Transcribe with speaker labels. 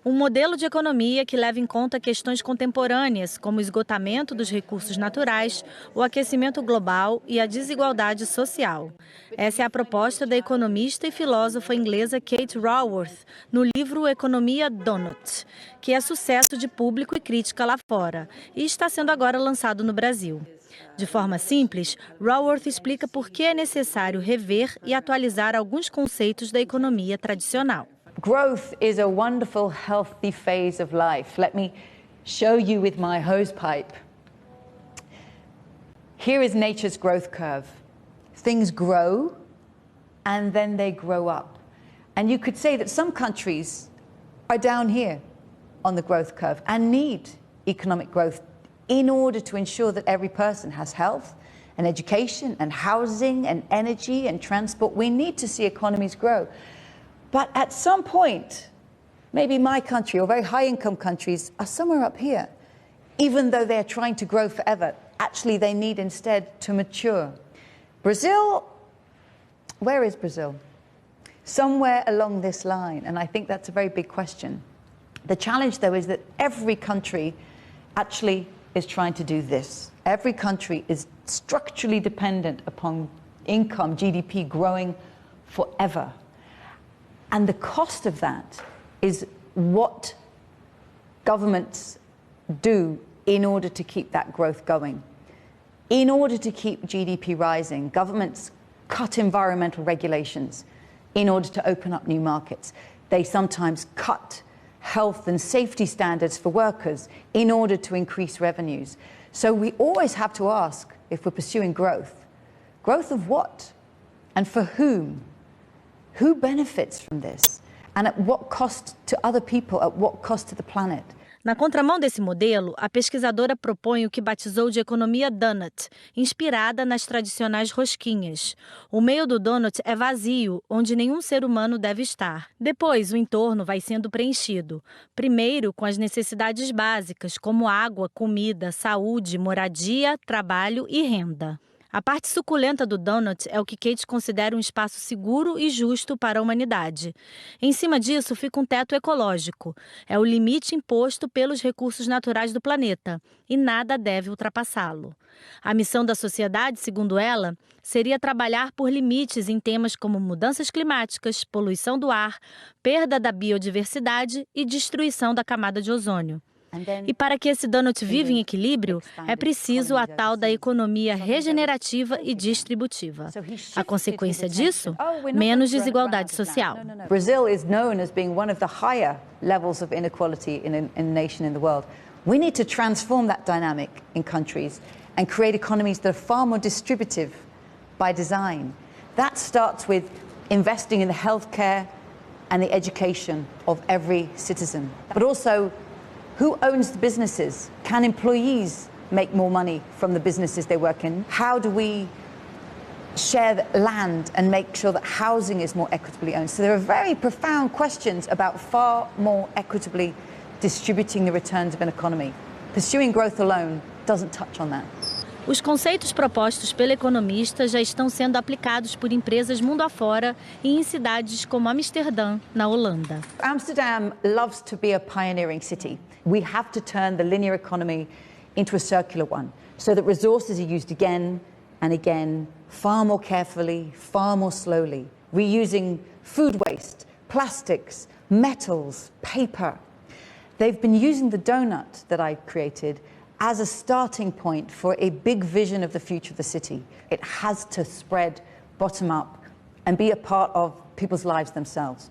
Speaker 1: Um modelo de economia que leva em conta questões contemporâneas, como o esgotamento dos recursos naturais, o aquecimento global e a desigualdade social. Essa é a proposta da economista e filósofa inglesa Kate Raworth, no livro Economia Linear, que é sucesso de público e crítica lá fora, e está sendo agora lançado no Brasil. De forma simples, Raworth explica por que é necessário rever e atualizar alguns conceitos da economia tradicional.
Speaker 2: Growth is a wonderful, healthy phase of life. Let me show you with my hose pipe. Here is nature's growth curve. Things grow and then they grow up. And you could say that some countries are down here on the growth curve and need economic growth in order to ensure that every person has health and education and housing and energy and transport. We need to see economies grow. But at some point, maybe my country or very high-income countries are somewhere up here. Even though they're trying to grow forever, actually they need instead to mature. Brazil, where is Brazil? Somewhere along this line, and I think that's a very big question. The challenge, though, is that every country actually is trying to do this. Every country is structurally dependent upon income, GDP growing forever. And the cost of that is what governments do in order to keep that growth going. In order to keep GDP rising, governments cut environmental regulations in order to open up new markets. They sometimes cut health and safety standards for workers in order to increase revenues. So we always have to ask, if we're pursuing growth, growth of what? And for whom? Who benefits from this? And at what cost to other people, at what cost to the planet?
Speaker 1: Na contramão desse modelo, a pesquisadora propõe o que batizou de economia donut, inspirada nas tradicionais rosquinhas. O meio do donut é vazio, onde nenhum ser humano deve estar. Depois, o entorno vai sendo preenchido. Primeiro, com as necessidades básicas, como água, comida, saúde, moradia, trabalho e renda. A parte suculenta do donut é o que Kate considera um espaço seguro e justo para a humanidade. Em cima disso fica um teto ecológico. É o limite imposto pelos recursos naturais do planeta, e nada deve ultrapassá-lo. A missão da sociedade, segundo ela, seria trabalhar por limites em temas como mudanças climáticas, poluição do ar, perda da biodiversidade e destruição da camada de ozônio. E para que esse donut viva em equilíbrio, é preciso a tal da economia regenerativa e distributiva. A consequência disso? Menos desigualdade social.
Speaker 2: Brazil is known as being one of the higher levels of inequality in a nation in the world. We need to transform that dynamic in countries and create economies that are far more distributive by design. That starts with investing in the healthcare and the education of every citizen, but also who owns the businesses? Can employees make more money from the businesses they work in? How do we share the land and make sure that housing is more equitably owned? So there are very profound questions about far more equitably distributing the returns of an economy. Pursuing growth alone doesn't touch on that.
Speaker 1: Os conceitos propostos pela economista já estão sendo aplicados por empresas mundo afora e em cidades como Amsterdã, na Holanda.
Speaker 2: Amsterdam loves to be a pioneering city. We have to turn the linear economy into a circular one so that resources are used again and again, far more carefully, far more slowly, reusing food waste, plastics, metals, paper. They've been using the donut that I created as a starting point for a big vision of the future of the city. It has to spread bottom up and be a part of people's lives themselves.